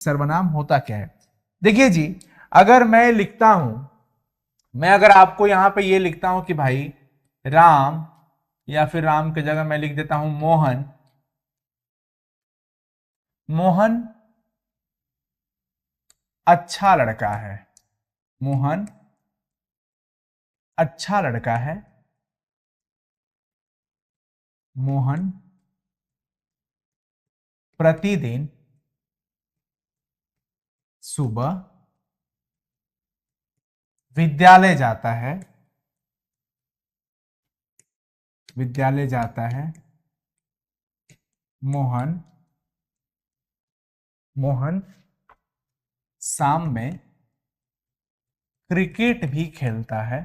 सर्वनाम होता क्या है? देखिए जी, अगर मैं लिखता हूं, मैं अगर आपको यहां पे ये लिखता हूं कि भाई राम, या फिर राम की जगह मैं लिख देता हूं मोहन। मोहन अच्छा लड़का है। मोहन अच्छा लड़का है। मोहन प्रतिदिन सुबह विद्यालय जाता है। विद्यालय जाता है। मोहन मोहन शाम में क्रिकेट भी खेलता है।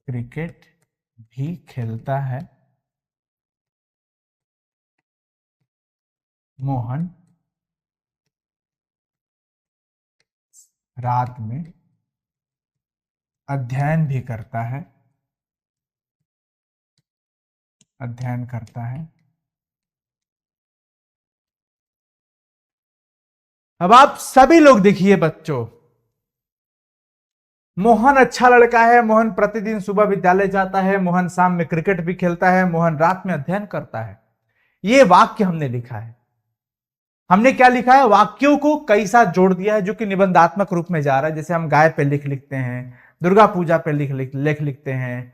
क्रिकेट भी खेलता है। मोहन रात में अध्ययन भी करता है। अध्ययन करता है। अब आप सभी लोग देखिए बच्चों, मोहन अच्छा लड़का है, मोहन प्रतिदिन सुबह विद्यालय जाता है, मोहन शाम में क्रिकेट भी खेलता है, मोहन रात में अध्ययन करता है। ये वाक्य हमने लिखा है। हमने क्या लिखा है? वाक्यों को कई साथ जोड़ दिया है, जो कि निबंधात्मक रूप में जा रहा है। जैसे हम गाय पे लिख लिखते हैं, दुर्गा पूजा पे लिख लिखते हैं,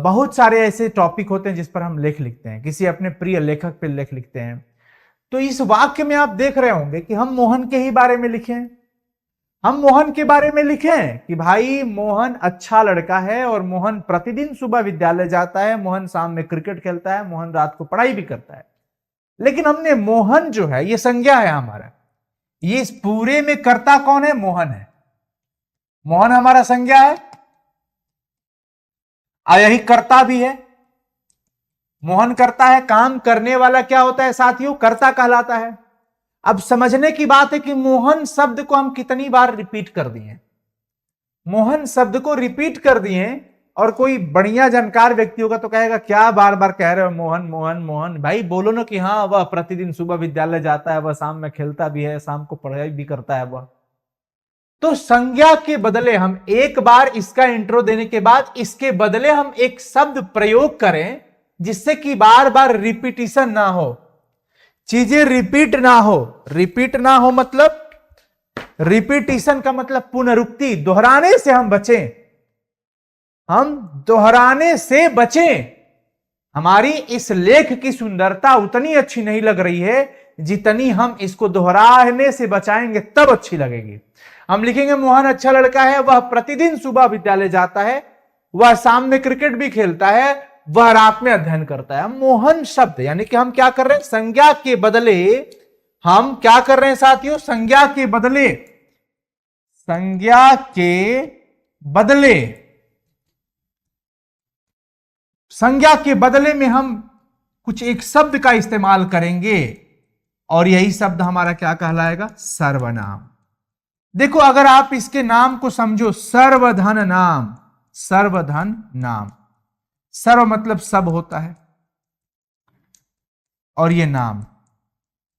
बहुत सारे ऐसे टॉपिक होते हैं जिस पर हम लेख लिखते हैं, किसी अपने प्रिय लेखक पे लेख लिखते हैं। तो इस वाक्य में आप देख रहे होंगे कि हम मोहन के ही बारे में लिखे हैं। हम मोहन के बारे में लिखें कि भाई मोहन अच्छा लड़का है और मोहन प्रतिदिन सुबह विद्यालय जाता है, मोहन शाम में क्रिकेट खेलता है, मोहन रात को पढ़ाई भी करता है। लेकिन हमने मोहन जो है ये संज्ञा है हमारा, ये इस पूरे में कर्ता कौन है? मोहन है। मोहन हमारा संज्ञा है और यही कर्ता भी है। मोहन करता है, काम करने वाला क्या होता है साथियों? कर्ता कहलाता है। अब समझने की बात है कि मोहन शब्द को हम कितनी बार रिपीट कर दिए। मोहन शब्द को रिपीट कर दिए, और कोई बढ़िया जानकार व्यक्ति होगा तो कहेगा क्या बार बार कह रहे हो मोहन मोहन मोहन? भाई बोलो ना कि हाँ वह प्रतिदिन सुबह विद्यालय जाता है, वह शाम में खेलता भी है, शाम को पढ़ाई भी करता है वह। तो संज्ञा के बदले हम एक बार इसका इंट्रो देने के बाद इसके बदले हम एक शब्द प्रयोग करें जिससे कि बार बार रिपीटिशन ना हो, चीजें रिपीट ना हो। रिपीट ना हो मतलब, रिपीटिशन का मतलब पुनरुक्ति, दोहराने से हम बचें। हम दोहराने से बचें। हमारी इस लेख की सुंदरता उतनी अच्छी नहीं लग रही है जितनी हम इसको दोहराने से बचाएंगे तब अच्छी लगेगी। हम लिखेंगे मोहन अच्छा लड़का है, वह प्रतिदिन सुबह विद्यालय जाता है, वह शाम में क्रिकेट भी खेलता है, वह रात में अध्ययन करता है। मोहन शब्द यानी कि हम क्या कर रहे हैं? संज्ञा के बदले हम क्या कर रहे हैं साथियों? संज्ञा के बदले, संज्ञा के बदले, संज्ञा के बदले में हम कुछ एक शब्द का इस्तेमाल करेंगे और यही शब्द हमारा क्या कहलाएगा? सर्वनाम। देखो अगर आप इसके नाम को समझो, सर्वधन नाम। सर्वधन नाम, सर्व मतलब सब होता है और ये नाम,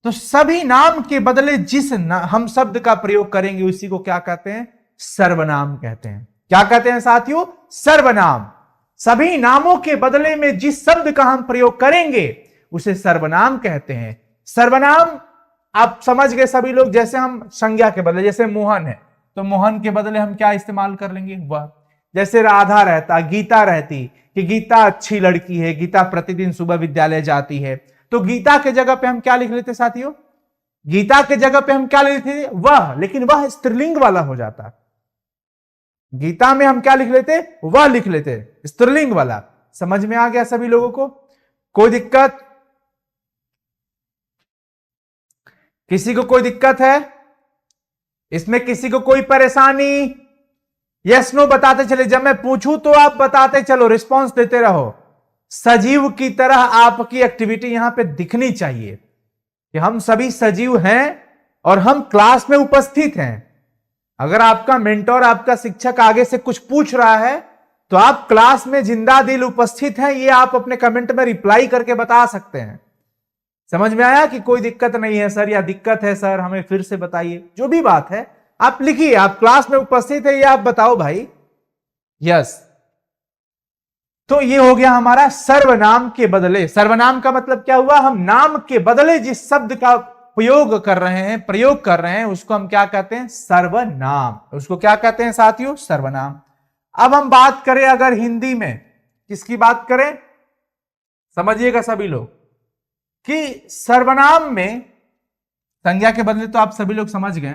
तो सभी नाम के बदले जिस हम शब्द का प्रयोग करेंगे उसी को क्या कहते हैं? सर्वनाम कहते हैं। क्या कहते हैं साथियों? सर्वनाम। सभी नामों के बदले में जिस शब्द का हम प्रयोग करेंगे उसे सर्वनाम कहते हैं। सर्वनाम आप समझ गए सभी लोग। जैसे हम संज्ञा के बदले, जैसे मोहन है तो मोहन के बदले हम क्या इस्तेमाल कर लेंगे? वह। जैसे राधा रहता, गीता रहती कि गीता अच्छी लड़की है, गीता प्रतिदिन सुबह विद्यालय जाती है, तो गीता के जगह पे हम क्या लिख लेते साथियों? गीता के जगह पे हम क्या लिखते थे? वह। लेकिन वह स्त्रीलिंग वाला हो जाता। गीता में हम क्या लिख लेते? वह लिख लेते, स्त्रीलिंग वाला। समझ में आ गया सभी लोगों को? कोई दिक्कत? किसी को कोई दिक्कत है इसमें? किसी को कोई परेशानी? यस नो बताते चले, जब मैं पूछूं तो आप बताते चलो, रिस्पांस देते रहो। सजीव की तरह आपकी एक्टिविटी यहां पे दिखनी चाहिए कि हम सभी सजीव हैं और हम क्लास में उपस्थित हैं। अगर आपका मेंटोर, आपका शिक्षक आगे से कुछ पूछ रहा है तो आप क्लास में जिंदा दिल उपस्थित हैं, ये आप अपने कमेंट में रिप्लाई करके बता सकते हैं। समझ में आया कि कोई दिक्कत नहीं है सर, या दिक्कत है सर हमें फिर से बताइए, जो भी बात है आप लिखिए, आप क्लास में उपस्थित है ये आप बताओ भाई। यस, तो ये हो गया हमारा सर्वनाम के बदले। सर्वनाम का मतलब क्या हुआ, हम नाम के बदले जिस शब्द का प्रयोग कर रहे हैं उसको हम क्या कहते हैं, सर्वनाम। उसको क्या कहते हैं साथियों, सर्वनाम। अब हम बात करें अगर हिंदी में, किसकी बात करें, समझिएगा सभी लोग कि सर्वनाम में संज्ञा के बदले तो आप सभी लोग समझ गए।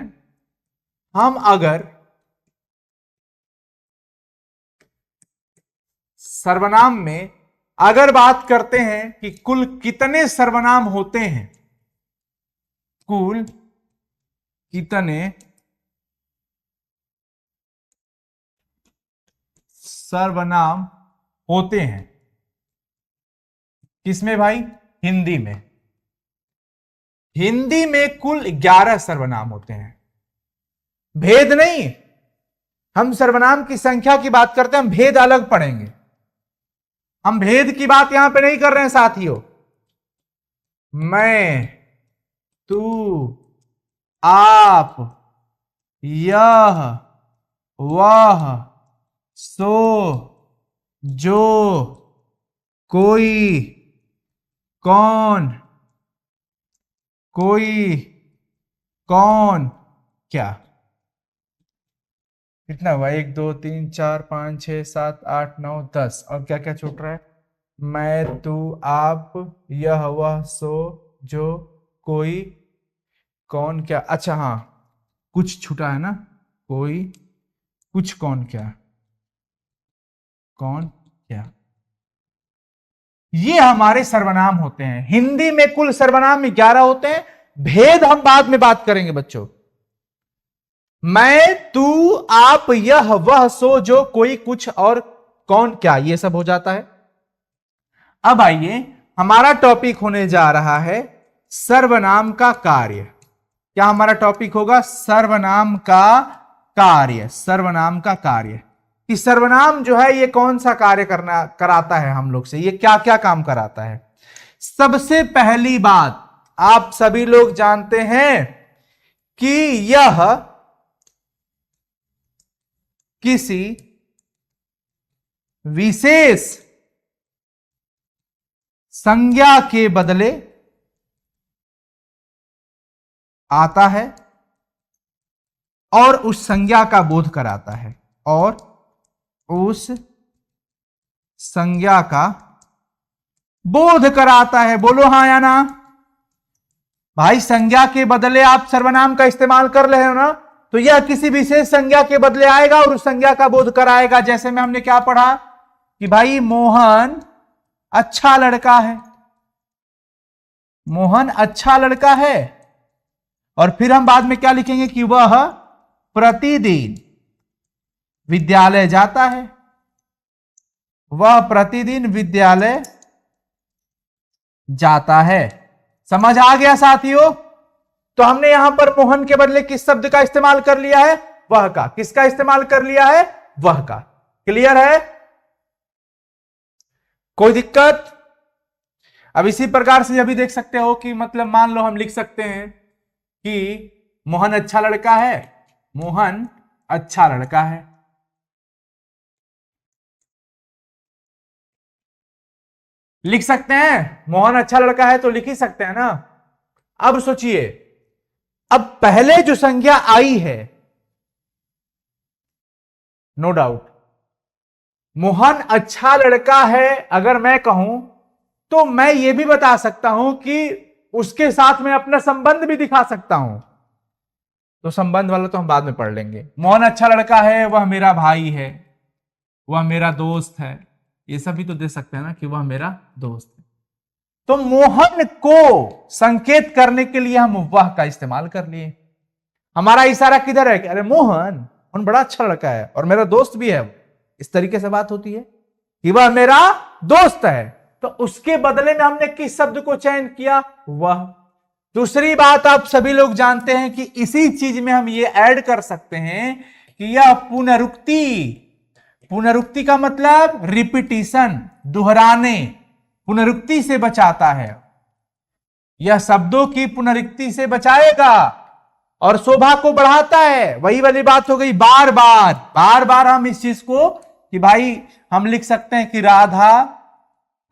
हम अगर सर्वनाम में अगर बात करते हैं कि कुल कितने सर्वनाम होते हैं, कुल कितने सर्वनाम होते हैं, किसमें भाई, हिंदी में। हिंदी में कुल 11 सर्वनाम होते हैं, भेद नहीं, हम सर्वनाम की संख्या की बात करते हैं, हम भेद अलग पढ़ेंगे, हम भेद की बात यहां पे नहीं कर रहे हैं साथियों। मैं, तू, आप, यह, वह, सो, जो, कोई, कौन, कोई, कौन, क्या। कितना हुआ, 1 2 3 4 5 6 7 8 9 10, और क्या क्या छूट रहा है, मैं, तू, आप, यह, वह, सो, जो, कोई, कौन, क्या। अच्छा हाँ, कुछ छूटा है ना, कोई, कुछ, कौन, क्या, कौन, क्या। ये हमारे सर्वनाम होते हैं। हिंदी में कुल सर्वनाम 11 होते हैं, भेद हम बाद में बात करेंगे बच्चों। मैं, तू, आप, यह, वह, सो, जो, कोई, कुछ और कौन, क्या, ये सब हो जाता है। अब आइए, हमारा टॉपिक होने जा रहा है सर्वनाम का कार्य। क्या हमारा टॉपिक होगा, सर्वनाम का कार्य। सर्वनाम का कार्य कि सर्वनाम जो है ये कौन सा कार्य कराता है हम लोग से, ये क्या क्या काम कराता है। सबसे पहली बात, आप सभी लोग जानते हैं कि यह किसी विशेष संज्ञा के बदले आता है और उस संज्ञा का बोध कराता है, और उस संज्ञा का बोध कराता है। बोलो हां या ना भाई। संज्ञा के बदले आप सर्वनाम का इस्तेमाल कर रहे हो ना, तो यह किसी विशेष संज्ञा के बदले आएगा और उस संज्ञा का बोध कराएगा। जैसे में हमने क्या पढ़ा कि भाई मोहन अच्छा लड़का है, मोहन अच्छा लड़का है, और फिर हम बाद में क्या लिखेंगे कि वह प्रतिदिन विद्यालय जाता है, वह प्रतिदिन विद्यालय जाता है। समझ आ गया साथियों। तो हमने यहां पर मोहन के बदले किस शब्द का इस्तेमाल कर लिया है, वह का। किसका इस्तेमाल कर लिया है, वह का। क्लियर है, कोई दिक्कत। अब इसी प्रकार से यह भी देख सकते हो कि मतलब मान लो हम लिख सकते हैं कि मोहन अच्छा लड़का है, मोहन अच्छा लड़का है। लिख सकते हैं, मोहन अच्छा लड़का है तो लिख ही सकते हैं ना। अब सोचिए, अब पहले जो संज्ञा आई है, नो डाउट मोहन अच्छा लड़का है अगर मैं कहूं तो मैं यह भी बता सकता हूं कि उसके साथ में अपना संबंध भी दिखा सकता हूं। तो संबंध वाला तो हम बाद में पढ़ लेंगे। मोहन अच्छा लड़का है, वह मेरा भाई है, वह मेरा दोस्त है, ये सब भी तो दे सकते हैं ना कि वह मेरा दोस्त है। तो मोहन को संकेत करने के लिए हम वह का इस्तेमाल कर लिए। हमारा इशारा किधर है कि अरे मोहन बड़ा अच्छा लड़का है और मेरा दोस्त भी है। इस तरीके से बात होती है कि वह मेरा दोस्त है, तो उसके बदले में हमने किस शब्द को चयन किया, वह। दूसरी बात, आप सभी लोग जानते हैं कि इसी चीज में हम ये ऐड कर सकते हैं कि यह पुनरुक्ति। पुनरुक्ति का मतलब रिपीटिशन, दोहराने, पुनरुक्ति से बचाता है। यह शब्दों की पुनरुक्ति से बचाएगा और शोभा को बढ़ाता है। वही वाली बात हो गई, बार बार बार बार हम इस चीज को कि भाई हम लिख सकते हैं कि राधा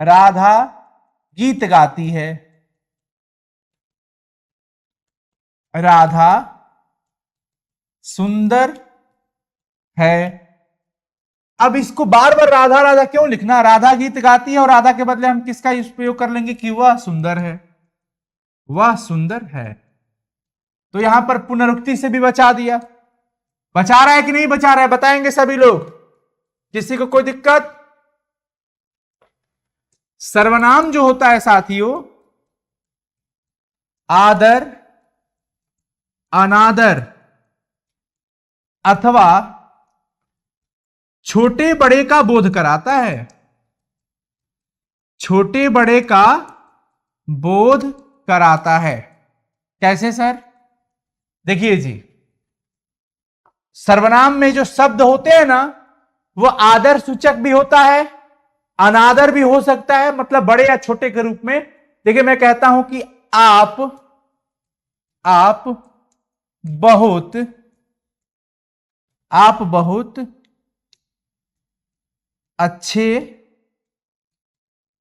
राधा गीत गाती है, राधा सुंदर है। अब इसको बार बार राधा राधा क्यों लिखना? राधा गीत गाती है और राधा के बदले हम किसका उपयोग कर लेंगे कि वह सुंदर है, वह सुंदर है। तो यहां पर पुनरुक्ति से भी बचा दिया। बचा रहा है कि नहीं बचा रहा है बताएंगे सभी लोग, किसी को कोई दिक्कत? सर्वनाम जो होता है साथियों, आदर अनादर अथवा छोटे बड़े का बोध कराता है, छोटे बड़े का बोध कराता है। कैसे सर? देखिए जी, सर्वनाम में जो शब्द होते हैं ना, वो आदर सूचक भी होता है, अनादर भी हो सकता है, मतलब बड़े या छोटे के रूप में। देखिए मैं कहता हूं कि आप बहुत अच्छे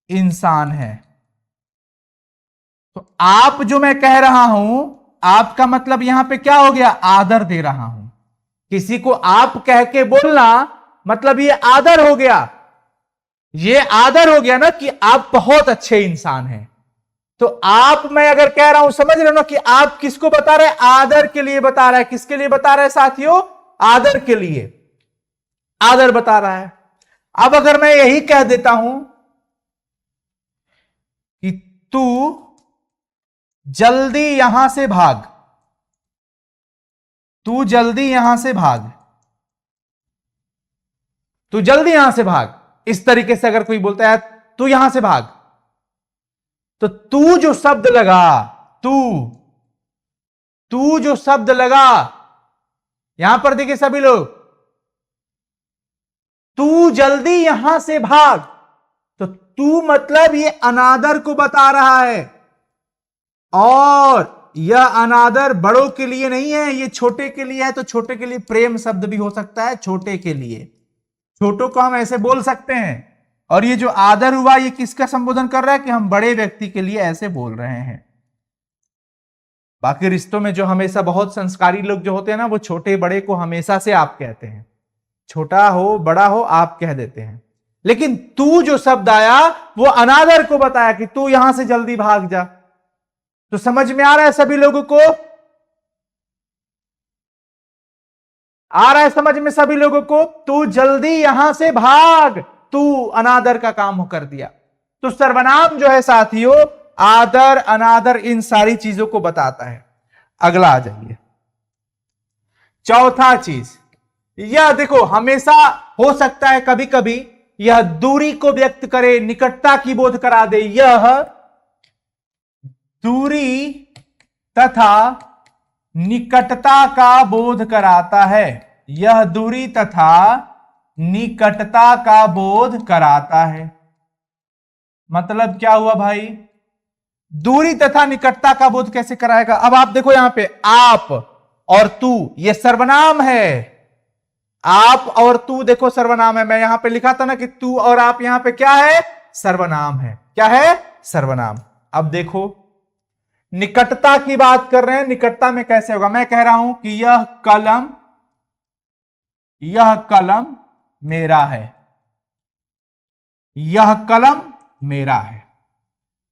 इंसान हैं। तो आप जो मैं कह रहा हूं, आपका मतलब यहां पे क्या हो गया? आदर दे रहा हूं। किसी को आप कह के बोलना मतलब ये आदर हो गया, ये आदर हो गया ना कि आप बहुत अच्छे इंसान हैं। तो आप, मैं अगर कह रहा हूं, समझ रहे हो ना कि आप किसको बता रहे हैं? आदर के लिए बता रहा है। किसके लिए बता रहा है साथियों? आदर के लिए, आदर बता रहा है। अब अगर मैं यही कह देता हूं कि तू जल्दी यहां से भाग, तू जल्दी यहां से भाग, तू जल्दी यहां से भाग, इस तरीके से अगर कोई बोलता है तू यहां से भाग, तो तू जो शब्द लगा, तू जो शब्द लगा यहां पर देखिए सभी लोग, तू जल्दी यहां से भाग, तो तू मतलब ये अनादर को बता रहा है। और यह अनादर बड़ों के लिए नहीं है, ये छोटे के लिए है। तो छोटे के लिए प्रेम शब्द भी हो सकता है, छोटे के लिए, छोटों को हम ऐसे बोल सकते हैं। और ये जो आदर हुआ, ये किसका संबोधन कर रहा है? कि हम बड़े व्यक्ति के लिए ऐसे बोल रहे हैं। बाकी रिश्तों में जो हमेशा बहुत संस्कारी लोग जो होते हैं ना, वो छोटे बड़े को हमेशा से आप कहते हैं, छोटा हो बड़ा हो आप कह देते हैं। लेकिन तू जो शब्द आया वो अनादर को बताया कि तू यहां से जल्दी भाग जा। तो समझ में आ रहा है सभी लोगों को? आ रहा है समझ में सभी लोगों को? तू जल्दी यहां से भाग, तू अनादर का काम कर दिया। तो सर्वनाम जो है साथियों, आदर अनादर इन सारी चीजों को बताता है। अगला आ जाइए, चौथा चीज, यह देखो हमेशा हो सकता है कभी कभी यह दूरी को व्यक्त करे, निकटता की बोध करा दे। यह दूरी तथा निकटता का बोध कराता है, यह दूरी तथा निकटता का बोध कराता है। मतलब क्या हुआ भाई? दूरी तथा निकटता का बोध कैसे कराएगा? अब आप देखो यहां पे आप और तू, ये सर्वनाम है। आप और तू देखो सर्वनाम है। मैं यहां पे लिखा था ना कि तू और आप, यहां पे क्या है? सर्वनाम है। क्या है? सर्वनाम। अब देखो निकटता की बात कर रहे हैं, निकटता में कैसे होगा? मैं कह रहा हूं कि यह कलम मेरा है, यह कलम मेरा है।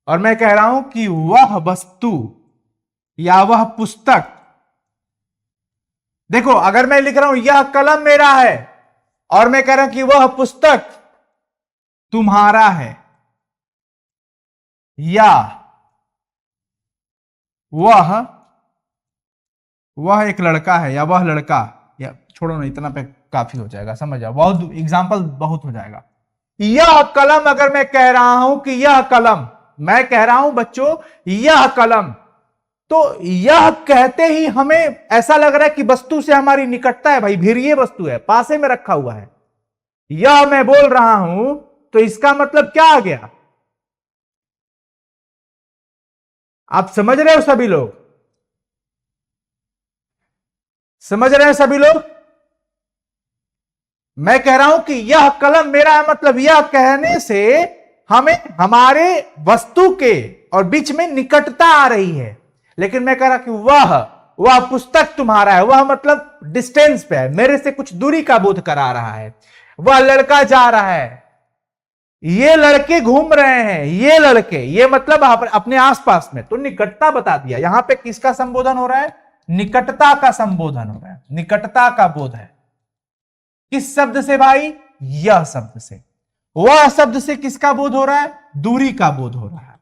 और मैं कह रहा हूं कि वह वस्तु या वह पुस्तक, देखो अगर मैं लिख रहा हूं यह कलम मेरा है और मैं कह रहा हूं कि वह पुस्तक तुम्हारा है, या वह एक लड़का है, या वह लड़का, या छोड़ो ना, इतना पे काफी हो जाएगा, समझ जाओ, बहुत एग्जाम्पल बहुत हो जाएगा। यह कलम, अगर मैं कह रहा हूं कि यह कलम, मैं कह रहा हूं बच्चों यह कलम, तो यह कहते ही हमें ऐसा लग रहा है कि वस्तु से हमारी निकटता है। भाई भीड़िए वस्तु है, पासे में रखा हुआ है, यह मैं बोल रहा हूं, तो इसका मतलब क्या आ गया? आप समझ रहे हो सभी लोग? समझ रहे हैं सभी लोग? मैं कह रहा हूं कि यह कलम मेरा, मतलब यह कहने से हमें हमारे वस्तु के और बीच में निकटता आ रही है, लेकिन मैं कह रहा कि वह पुस्तक तुम्हारा है, वह मतलब डिस्टेंस पे है, मेरे से कुछ दूरी का बोध करा रहा है। वह लड़का जा रहा है, ये लड़के घूम रहे हैं, ये लड़के, ये मतलब अपने आसपास में, तो निकटता बता दिया। यहां पे किसका संबोधन हो रहा है? निकटता का संबोधन हो रहा है, निकटता का बोध है। किस शब्द से भाई? यह शब्द से। वह शब्द से किसका बोध हो रहा है? दूरी का बोध हो रहा है।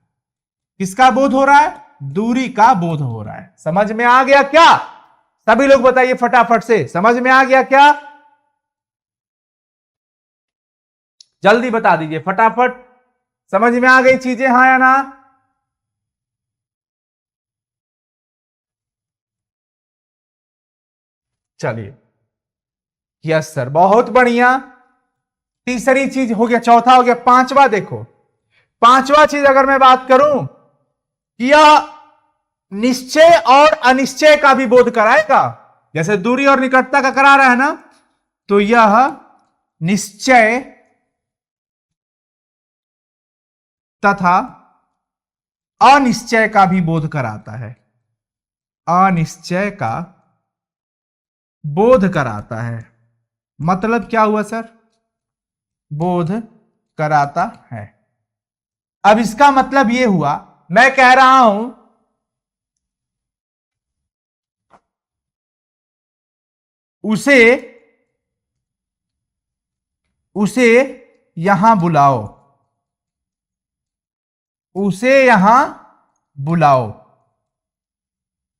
किसका बोध हो रहा है? दूरी का बोध हो रहा है। समझ में आ गया क्या? सभी लोग बताइए फटाफट से, समझ में आ गया क्या? जल्दी बता दीजिए फटाफट, समझ में आ गई चीजें, हाँ या ना? चलिए, यस सर, बहुत बढ़िया। तीसरी चीज हो गया, चौथा हो गया, पांचवा देखो। पांचवा चीज अगर मैं बात करूं कि यह निश्चय और अनिश्चय का भी बोध कराएगा। जैसे दूरी और निकटता का करा रहा है ना, तो यह निश्चय तथा अनिश्चय का भी बोध कराता है। अनिश्चय का बोध कराता है। मतलब क्या हुआ सर? बोध कराता है। अब इसका मतलब यह हुआ, मैं कह रहा हूं उसे यहां बुलाओ, उसे यहां बुलाओ,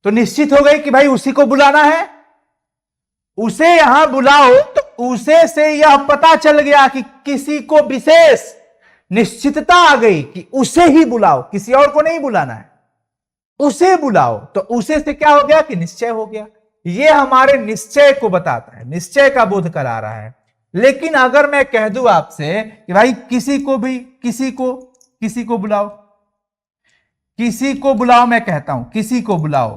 तो निश्चित हो गई कि भाई उसी को बुलाना है। उसे यहां बुलाओ, तो उसे से यह पता चल गया कि किसी को विशेष निश्चितता आ गई कि उसे ही बुलाओ, किसी और को नहीं बुलाना है, उसे बुलाओ। तो उसे से क्या हो गया कि निश्चय हो गया। यह हमारे निश्चय को बताता है, निश्चय का बोध करा रहा है। लेकिन अगर मैं कह दूं आपसे कि भाई किसी को भी, किसी को बुलाओ, किसी को बुलाओ, मैं कहता हूं किसी को बुलाओ,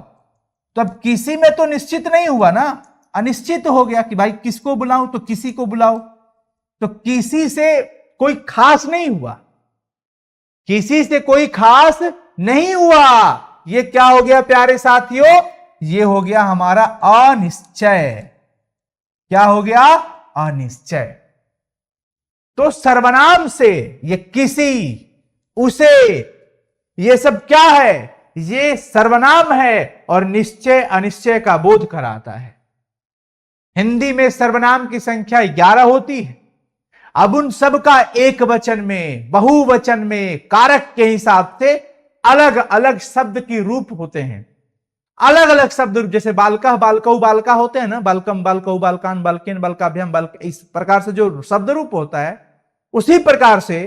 तो अब किसी में तो निश्चित नहीं हुआ ना, अनिश्चित हो गया कि भाई किसको बुलाऊं, तो किसी को बुलाओ, तो किसी से कोई खास नहीं हुआ, किसी से कोई खास नहीं हुआ। ये क्या हो गया प्यारे साथियों? ये हो गया हमारा अनिश्चय। क्या हो गया? अनिश्चय। तो सर्वनाम से ये किसी, उसे, ये सब क्या है? ये सर्वनाम है और निश्चय अनिश्चय का बोध कराता है। हिंदी में सर्वनाम की संख्या 11 होती है। अब उन सब का एक वचन में, बहुवचन में, कारक के हिसाब से अलग अलग शब्द की रूप होते हैं। अलग अलग शब्द रूप, जैसे बालका, बालकऊ, बालका होते हैं ना, बालकम, बालकऊ, बालकान, बालकिन, बालकाभ्यम, बालक, इस प्रकार से जो शब्द रूप होता है, उसी प्रकार से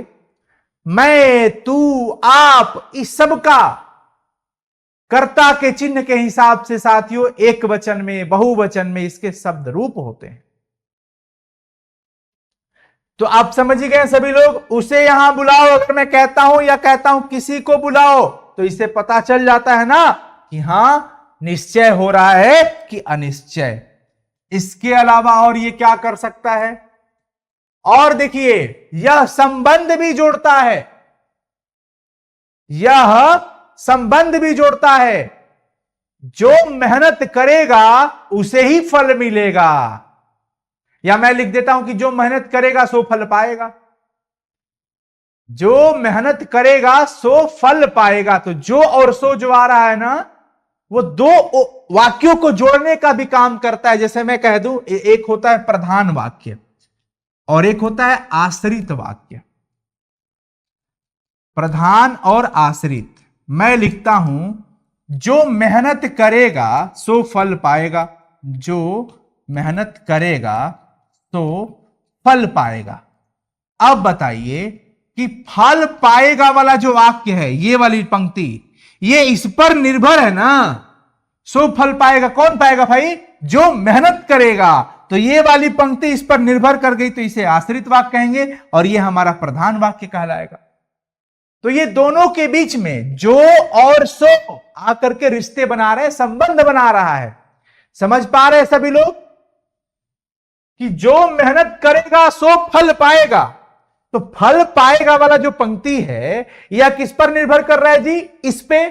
मैं, तू, आप, इस सब का कर्ता के चिन्ह के हिसाब से साथियों एक वचन में, बहुवचन में इसके शब्द रूप होते हैं। तो आप समझ गए सभी लोग? उसे यहां बुलाओ अगर मैं कहता हूं, या कहता हूं किसी को बुलाओ, तो इससे पता चल जाता है ना कि हां निश्चय हो रहा है कि अनिश्चय। इसके अलावा और ये क्या कर सकता है? और देखिए, यह संबंध भी जोड़ता है, यह संबंध भी जोड़ता है। जो मेहनत करेगा उसे ही फल मिलेगा, या मैं लिख देता हूं कि जो मेहनत करेगा सो फल पाएगा। जो मेहनत करेगा सो फल पाएगा। तो जो और सो जो आ रहा है ना, वो दो वाक्यों को जोड़ने का भी काम करता है। जैसे मैं कह दूं, एक होता है प्रधान वाक्य और एक होता है आश्रित वाक्य। प्रधान और आश्रित, मैं लिखता हूं जो मेहनत करेगा सो फल पाएगा, जो मेहनत करेगा तो फल पाएगा। अब बताइए कि फल पाएगा वाला जो वाक्य है, ये वाली पंक्ति, ये इस पर निर्भर है ना। सो फल पाएगा, कौन पाएगा भाई? जो मेहनत करेगा। तो ये वाली पंक्ति इस पर निर्भर कर गई, तो इसे आश्रित वाक्य कहेंगे और ये हमारा प्रधान वाक्य कहलाएगा। तो ये दोनों के बीच में जो और सो आकर के रिश्ते बना रहे हैं, संबंध बना रहा है। समझ पा रहे हैं सभी लोग कि जो मेहनत करेगा सो फल पाएगा। तो फल पाएगा वाला जो पंक्ति है यह किस पर निर्भर कर रहा है जी? इस पे।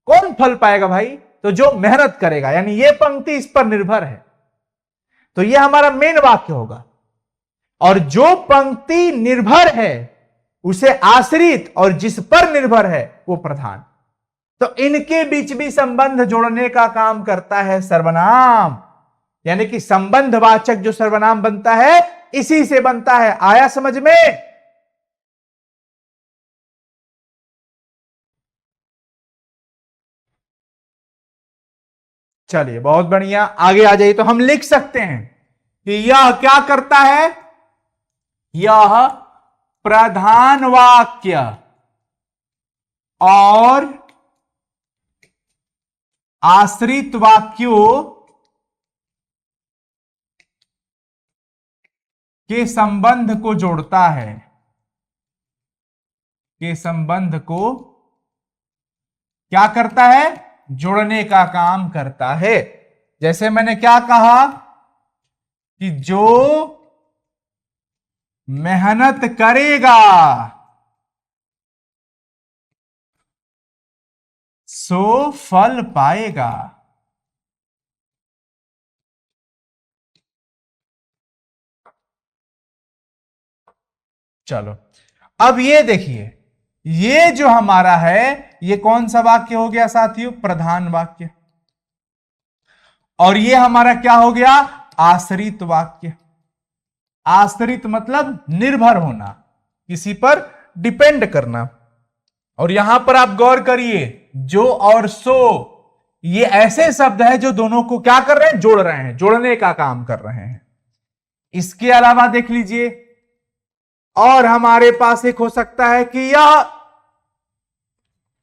कौन फल पाएगा भाई? तो जो मेहनत करेगा, यानी यह पंक्ति इस पर निर्भर है। तो यह हमारा मेन वाक्य होगा। और जो पंक्ति निर्भर है उसे आश्रित, और जिस पर निर्भर है वो प्रधान। तो इनके बीच भी संबंध जोड़ने का काम करता है सर्वनाम, यानी कि संबंधवाचक जो सर्वनाम बनता है इसी से बनता है। आया समझ में? चलिए बहुत बढ़िया, आगे आ जाइए। तो हम लिख सकते हैं कि यह क्या करता है? यह प्रधान वाक्य और आश्रित वाक्यों के संबंध को जोड़ता है, के संबंध को क्या करता है? जोड़ने का काम करता है। जैसे मैंने क्या कहा कि जो मेहनत करेगा सो फल पाएगा। चलो अब ये देखिए, ये जो हमारा है ये कौन सा वाक्य हो गया साथियों? प्रधान वाक्य। और ये हमारा क्या हो गया? आश्रित वाक्य। आश्रित मतलब निर्भर होना, किसी पर डिपेंड करना। और यहां पर आप गौर करिए, जो और सो ये ऐसे शब्द है जो दोनों को क्या कर रहे हैं? जोड़ रहे हैं, जोड़ने का काम कर रहे हैं। इसके अलावा देख लीजिए, और हमारे पास एक हो सकता है कि यह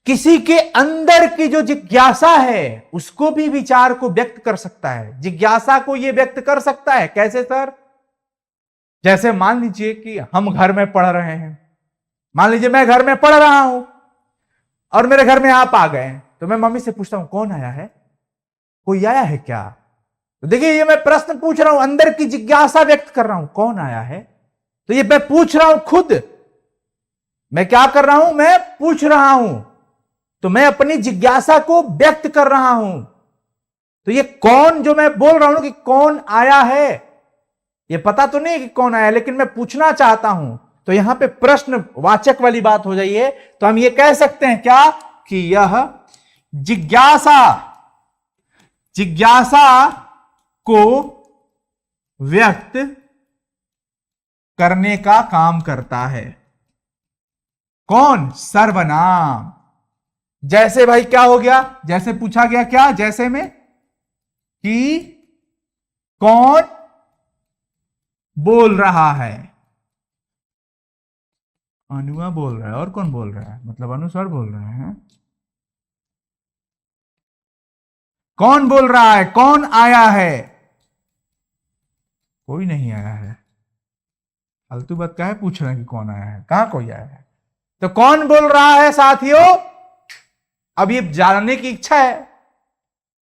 किसी के अंदर की जो जिज्ञासा है उसको भी विचार को व्यक्त कर सकता है। जिज्ञासा को यह व्यक्त कर सकता है। कैसे सर? जैसे मान लीजिए कि हम घर में पढ़ रहे हैं, मान लीजिए मैं घर में पढ़ रहा हूं और मेरे घर में आप आ गए, तो मैं मम्मी से पूछता हूं कौन आया है? कोई आया है क्या? तो देखिए ये मैं प्रश्न पूछ रहा हूं, अंदर की जिज्ञासा व्यक्त कर रहा हूं, कौन आया है? तो ये मैं पूछ रहा हूं, खुद मैं क्या कर रहा हूं? मैं पूछ रहा हूं। तो मैं अपनी जिज्ञासा को व्यक्त कर रहा हूं। तो ये कौन, जो मैं बोल रहा हूं कि कौन आया है, ये पता तो नहीं कि कौन आया, लेकिन मैं पूछना चाहता हूं। तो यहां पे प्रश्न वाचक वाली बात हो जाइए। तो हम ये कह सकते हैं क्या कि यह जिज्ञासा, जिज्ञासा को व्यक्त करने का काम करता है। कौन? सर्वनाम। जैसे भाई क्या हो गया? जैसे पूछा गया क्या? जैसे में कि कौन बोल रहा है? अनुआ बोल रहा है। और कौन बोल रहा है? मतलब अनु सर बोल रहे हैं। कौन बोल रहा है? कौन आया है? कोई नहीं आया है। फालतू बात क्या है पूछ रहे हैं कि कौन आया है? कहां कोई आया है? तो कौन बोल रहा है साथियों? अब ये जानने की इच्छा है।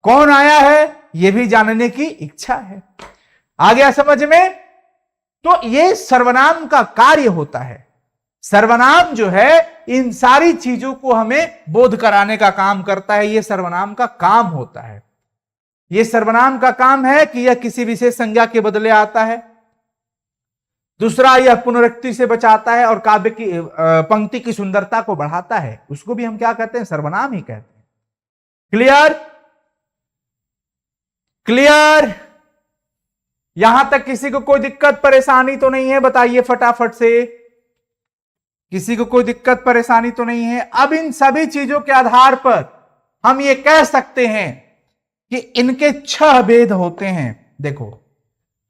कौन आया है ये भी जानने की इच्छा है। आ गया समझ में? तो ये सर्वनाम का कार्य होता है। सर्वनाम जो है इन सारी चीजों को हमें बोध कराने का काम करता है। यह सर्वनाम का काम होता है। यह सर्वनाम का काम है कि यह किसी विशेष संज्ञा के बदले आता है। दूसरा, यह पुनरुक्ति से बचाता है और काव्य की पंक्ति की सुंदरता को बढ़ाता है। उसको भी हम क्या कहते हैं? सर्वनाम ही कहते हैं। क्लियर? क्लियर? यहां तक किसी को कोई दिक्कत परेशानी तो नहीं है? बताइए फटाफट से। किसी को कोई दिक्कत परेशानी तो नहीं है? अब इन सभी चीजों के आधार पर हम ये कह सकते हैं कि इनके 6 भेद होते हैं। देखो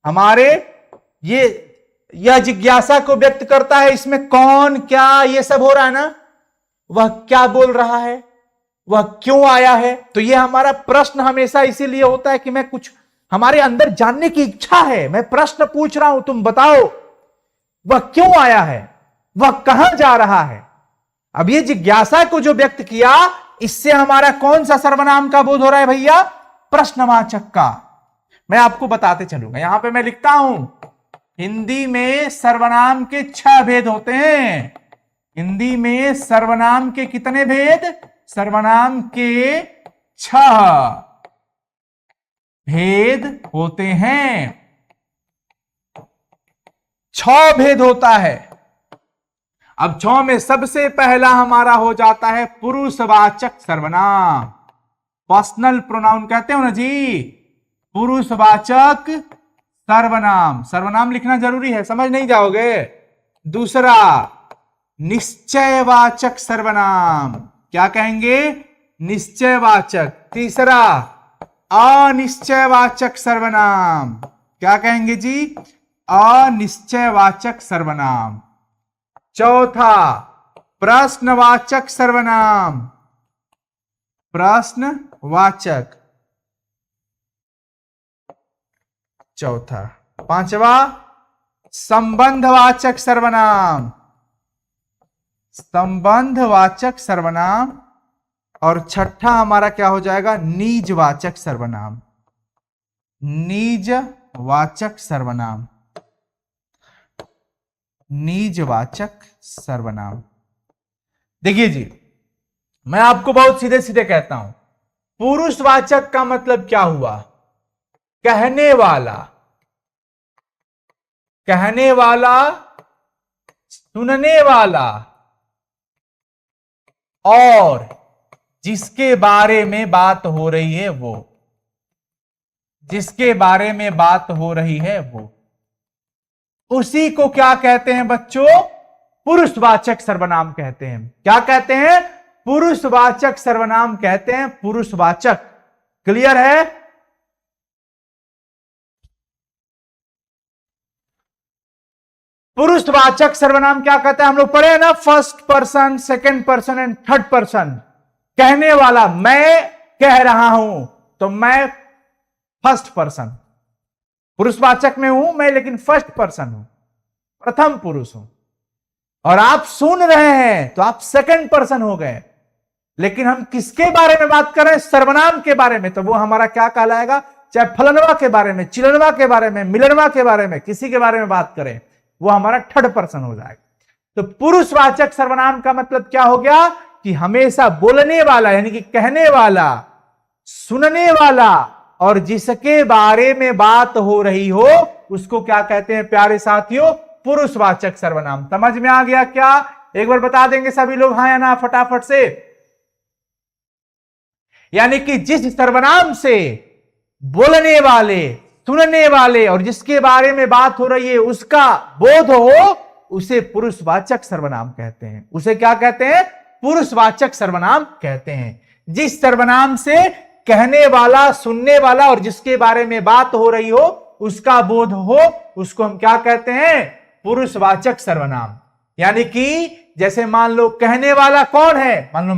हमारे यह जिज्ञासा को व्यक्त करता है। इसमें कौन, क्या, ये सब हो रहा है ना। वह क्या बोल रहा है, वह क्यों आया है। तो यह हमारा प्रश्न हमेशा इसीलिए होता है कि मैं कुछ, हमारे अंदर जानने की इच्छा है। मैं प्रश्न पूछ रहा हूं, तुम बताओ वह क्यों आया है, वह कहां जा रहा है। अब ये जिज्ञासा को जो व्यक्त किया, इससे हमारा कौन सा सर्वनाम का बोध हो रहा है भैया? प्रश्नवाचक का। मैं आपको बताते चलूंगा, यहां पे मैं लिखता हूं, हिंदी में सर्वनाम के 6 भेद होते हैं। हिंदी में सर्वनाम के कितने भेद? सर्वनाम के 6 भेद होते हैं। 6 भेद होता है। अब 6 में सबसे पहला हमारा हो जाता है पुरुषवाचक सर्वनाम। पर्सनल प्रोनाउन कहते हो ना जी, पुरुषवाचक सर्वनाम। सर्वनाम लिखना जरूरी है, समझ नहीं जाओगे। दूसरा निश्चयवाचक सर्वनाम, क्या कहेंगे? निश्चयवाचक। तीसरा अनिश्चयवाचक सर्वनाम, क्या कहेंगे जी? अनिश्चयवाचक सर्वनाम। चौथा प्रश्नवाचक सर्वनाम, प्रश्नवाचक। चौथा। पांचवा संबंधवाचक सर्वनाम, संबंधवाचक सर्वनाम। और छठा हमारा क्या हो जाएगा? निजवाचक सर्वनाम, निजवाचक सर्वनाम, निजवाचक सर्वनाम। देखिए जी, मैं आपको बहुत सीधे सीधे कहता हूं, पुरुषवाचक का मतलब क्या हुआ? कहने वाला, कहने वाला, सुनने वाला, और जिसके बारे में बात हो रही है वो, जिसके बारे में बात हो रही है वो, उसी को क्या कहते हैं बच्चों? पुरुषवाचक सर्वनाम कहते हैं। क्या कहते हैं? पुरुषवाचक सर्वनाम कहते हैं। पुरुषवाचक। क्लियर है? पुरुषवाचक सर्वनाम क्या कहते हैं? हम लोग पढ़े हैं ना, first person, second person and third person. कहने वाला, मैं कह रहा हूं तो मैं फर्स्ट पर्सन, पुरुषवाचक में हूं मैं, लेकिन फर्स्ट पर्सन हूं, प्रथम पुरुष हूं। और आप सुन रहे हैं तो आप सेकंड पर्सन हो गए। लेकिन हम किसके बारे में बात कर रहे हैं? सर्वनाम के बारे में। तो वो हमारा क्या कहलाएगा? चाहे फलनवा के बारे में, चिलनवा के बारे में, मिलनवा के बारे में, किसी के बारे में बात करें, वो हमारा थर्ड पर्सन हो जाएगा। तो पुरुषवाचक सर्वनाम का मतलब क्या हो गया? कि हमेशा बोलने वाला, यानी कि कहने वाला, सुनने वाला, और जिसके बारे में बात हो रही हो, उसको क्या कहते हैं प्यारे साथियों? पुरुषवाचक सर्वनाम। समझ में आ गया क्या? एक बार बता देंगे सभी लोग, हाँ या ना, फटाफट से। यानी कि जिस सर्वनाम से बोलने वाले, सुनने वाले और जिसके बारे में बात हो रही है उसका बोध हो, उसे पुरुषवाचक सर्वनाम कहते हैं। उसे क्या कहते हैं? पुरुषवाचक सर्वनाम कहते हैं। जिस सर्वनाम से कहने वाला, सुनने वाला और जिसके बारे में बात हो रही हो उसका बोध हो, उसको हम क्या कहते हैं? पुरुषवाचक सर्वनाम। यानी कि जैसे मान लो, कहने वाला कौन है? मान लो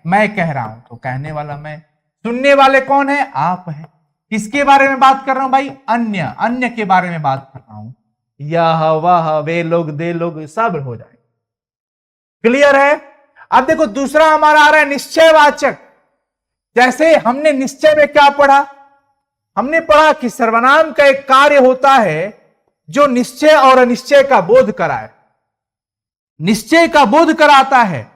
मैं कह रहा हूं तो कहने वाला मैं। सुनने वाले कौन है? आप हैं। किसके बारे में बात कर रहा हूं भाई? अन्य, अन्य के बारे में बात कर रहा हूं। यह, वह, वे लोग, दे लोग, सब हो जाए। क्लियर है? अब देखो, दूसरा हमारा आ रहा है निश्चयवाचक। जैसे हमने निश्चय में क्या पढ़ा? हमने पढ़ा कि सर्वनाम का एक कार्य होता है जो निश्चय और अनिश्चय का बोध कराए। निश्चय का बोध कराता है,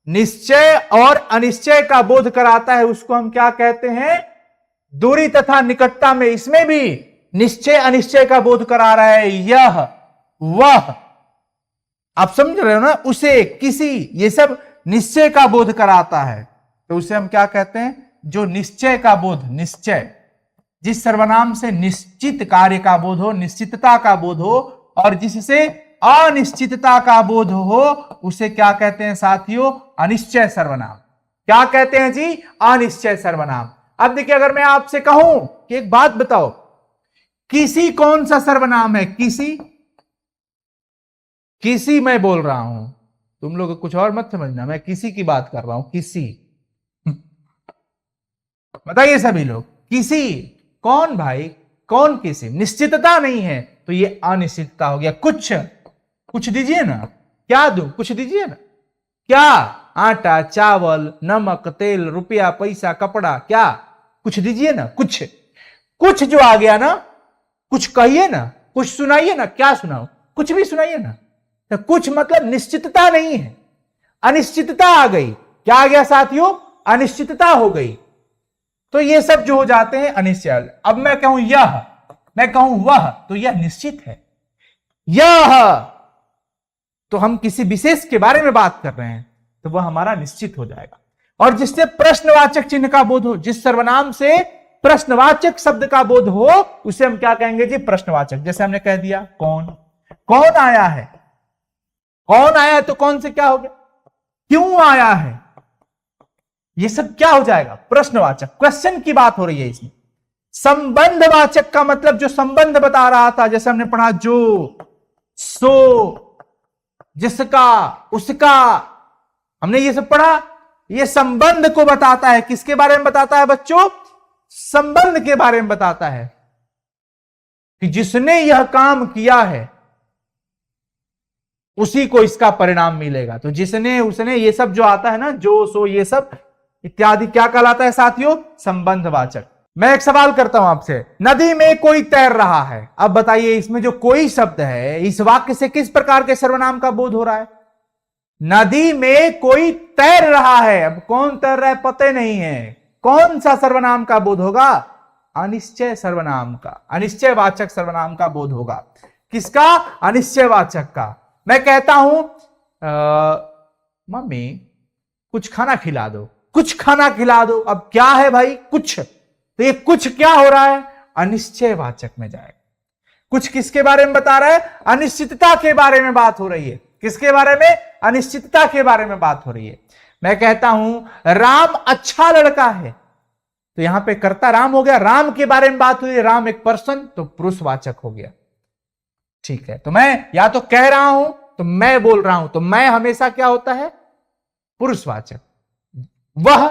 निश्चय और अनिश्चय का बोध कराता है, उसको हम क्या कहते हैं? दूरी तथा निकटता में इसमें भी निश्चय अनिश्चय का बोध करा रहा है। यह, वह, आप समझ रहे हो ना? उसे, किसी, ये सब निश्चय का बोध कराता है। तो उसे हम क्या कहते हैं? जो निश्चय का बोध, निश्चय, जिस सर्वनाम से निश्चित कार्य का बोध हो, निश्चितता का बोध हो, और जिससे अनिश्चितता का बोध हो, उसे क्या कहते हैं साथियों? अनिश्चय सर्वनाम। क्या कहते हैं जी? अनिश्चय सर्वनाम। अब देखिए, अगर मैं आपसे कहूं कि एक बात बताओ, किसी कौन सा सर्वनाम है? किसी, किसी मैं बोल रहा हूं, तुम लोग कुछ और मत समझना, मैं किसी की बात कर रहा हूं। किसी, बताइए सभी लोग, किसी कौन भाई? कौन किसी? निश्चितता नहीं है तो ये अनिश्चितता हो गया। कुछ, कुछ दीजिए ना, क्या दूं? कुछ दीजिए ना। क्या? आटा, चावल, नमक, तेल, रुपया, पैसा, कपड़ा, क्या? कुछ दीजिए ना, कुछ कुछ जो आ गया ना, कुछ कहिए ना, कुछ सुनाइए ना। क्या सुनाओ? कुछ भी सुनाइए ना। तो कुछ मतलब निश्चितता नहीं है, अनिश्चितता आ गई। क्या आ गया साथियों? अनिश्चितता हो गई। तो ये सब जो हो जाते हैं अनिश्चय। अब मैं कहूं यह, मैं कहूं वह, तो यह निश्चित है। यह, तो हम किसी विशेष के बारे में बात कर रहे हैं, तो वह हमारा निश्चित हो जाएगा। और जिससे प्रश्नवाचक चिन्ह का बोध हो, जिस सर्वनाम से प्रश्नवाचक शब्द का बोध हो, उसे हम क्या कहेंगे जी? प्रश्नवाचक। जैसे हमने कह दिया कौन, कौन आया है, कौन आया है, तो कौन से क्या हो गया? क्यों आया है, ये सब क्या हो जाएगा? प्रश्नवाचक। क्वेश्चन की बात हो रही है इसमें। संबंधवाचक का मतलब जो संबंध बता रहा था, जैसे हमने पढ़ा जो, सो, जिसका, उसका, हमने ये सब पढ़ा। ये संबंध को बताता है। किसके बारे में बताता है बच्चों? संबंध के बारे में बताता है कि जिसने यह काम किया है उसी को इसका परिणाम मिलेगा। तो जिसने, उसने, ये सब जो आता है ना, जो, सो, ये सब इत्यादि क्या कहलाता है साथियों? संबंधवाचक। मैं एक सवाल करता हूं आपसे, नदी में कोई तैर रहा है। अब बताइए इसमें जो कोई शब्द है, इस वाक्य से किस प्रकार के सर्वनाम का बोध हो रहा है? नदी में कोई तैर रहा है। अब कौन तैर रहा है पता नहीं है। कौन सा सर्वनाम का बोध होगा? अनिश्चय सर्वनाम का, अनिश्चयवाचक सर्वनाम का बोध होगा। किसका? अनिश्चयवाचक का। मैं कहता हूं मम्मी कुछ खाना खिला दो, कुछ खाना खिला दो। अब क्या है भाई? कुछ। तो ये कुछ क्या हो रहा है? अनिश्चयवाचक में जाएगा। कुछ किसके बारे में बता रहा है? अनिश्चितता के बारे में बात हो रही है। किसके बारे में? अनिश्चितता के बारे में बात हो रही है। मैं कहता हूं राम अच्छा लड़का है, तो यहां पे कर्ता राम हो गया। राम के बारे में बात हुई, राम एक पर्सन, तो पुरुषवाचक हो गया। ठीक है, तो मैं या तो कह रहा हूं तो मैं बोल रहा हूं, तो मैं हमेशा क्या होता है? पुरुषवाचक। वह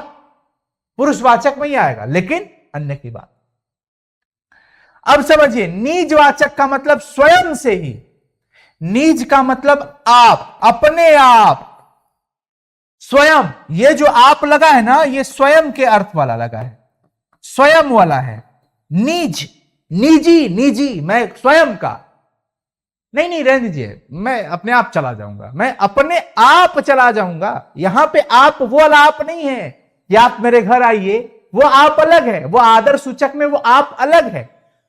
पुरुषवाचक में ही आएगा, लेकिन अन्य की बात। अब समझिए, निजवाचक का मतलब स्वयं से ही। निज का मतलब आप, अपने आप, स्वयं। ये जो आप लगा है ना, ये स्वयं के अर्थ वाला लगा है, स्वयं वाला है। निज, निजी, निजी, मैं स्वयं का। नहीं नहीं, रहने दीजिए, मैं अपने आप चला जाऊंगा, मैं अपने आप चला जाऊंगा। यहां पे आप वो वाला आप नहीं है कि आप मेरे घर आइए, वो आप अलग है। वो आदर सूचक में वो आप अलग है,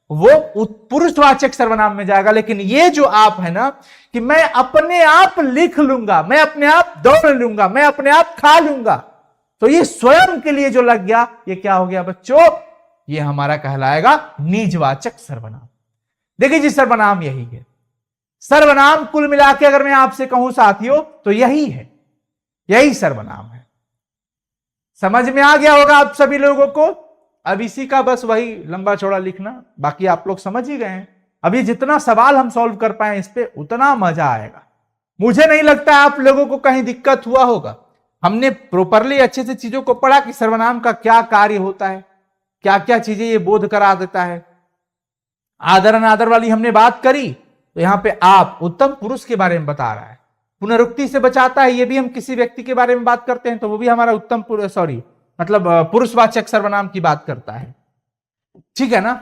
वो पुरुषवाचक सर्वनाम में जाएगा। लेकिन ये जो आप है ना, कि मैं अपने आप लिख लूंगा, मैं अपने आप दौड़ लूंगा, मैं अपने आप खा लूंगा, तो ये स्वयं के लिए जो लग गया, ये क्या हो गया बच्चों? ये हमारा कहलाएगा निजवाचक सर्वनाम। देखिए जी, सर्वनाम यही है। सर्वनाम कुल मिला के अगर मैं आपसे कहूं साथियों, तो यही है, यही सर्वनाम है। समझ में आ गया होगा आप सभी लोगों को। अब इसी का बस वही लंबा चौड़ा लिखना, बाकी आप लोग समझ ही गए हैं। अभी जितना सवाल हम सॉल्व कर पाए इस पे, उतना मजा आएगा। मुझे नहीं लगता आप लोगों को कहीं दिक्कत हुआ होगा। हमने प्रॉपरली अच्छे से चीजों को पढ़ा कि सर्वनाम का क्या कार्य होता है, क्या क्या चीजें ये बोध करा देता है। आदर अनादर वाली हमने बात करी, तो यहां पे आप उत्तम पुरुष के बारे में बता रहा है। पुनरुक्ति से बचाता है, ये भी हम किसी व्यक्ति के बारे में बात करते हैं तो वो भी हमारा उत्तम मतलब पुरुषवाचक सर्वनाम की बात करता है। ठीक है ना?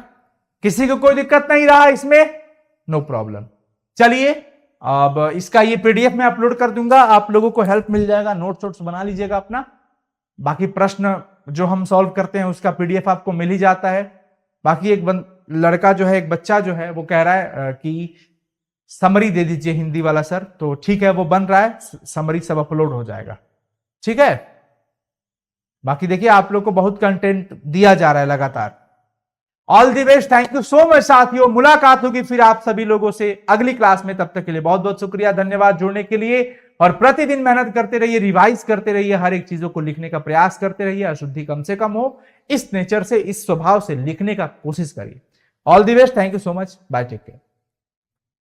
किसी को कोई दिक्कत नहीं रहा इसमें? No problem. चलिए, अब इसका ये पीडीएफ मैं अपलोड कर दूंगा, आप लोगों को हेल्प मिल जाएगा, नोट्स वोट्स बना लीजिएगा अपना। बाकी प्रश्न जो हम सॉल्व करते हैं उसका पीडीएफ आपको मिल ही जाता है। बाकी एक लड़का जो है, एक बच्चा जो है, वो कह रहा है कि समरी दे दीजिए हिंदी वाला सर, तो ठीक है, वो बन रहा है, समरी सब अपलोड हो जाएगा। ठीक है, बाकी देखिए आप लोग को बहुत कंटेंट दिया जा रहा है लगातार। All the best, thank you so much साथियों। मुलाकात होगी फिर आप सभी लोगों से अगली क्लास में। तब तक के लिए बहुत बहुत शुक्रिया, धन्यवाद जुड़ने के लिए। और प्रतिदिन मेहनत करते रहिए, रिवाइज करते रहिए, हर एक चीजों को लिखने का प्रयास करते रहिए, अशुद्धि कम से कम हो। इस नेचर से, इस स्वभाव से लिखने का कोशिश करिए। All the best, thank you so much, bye, take care.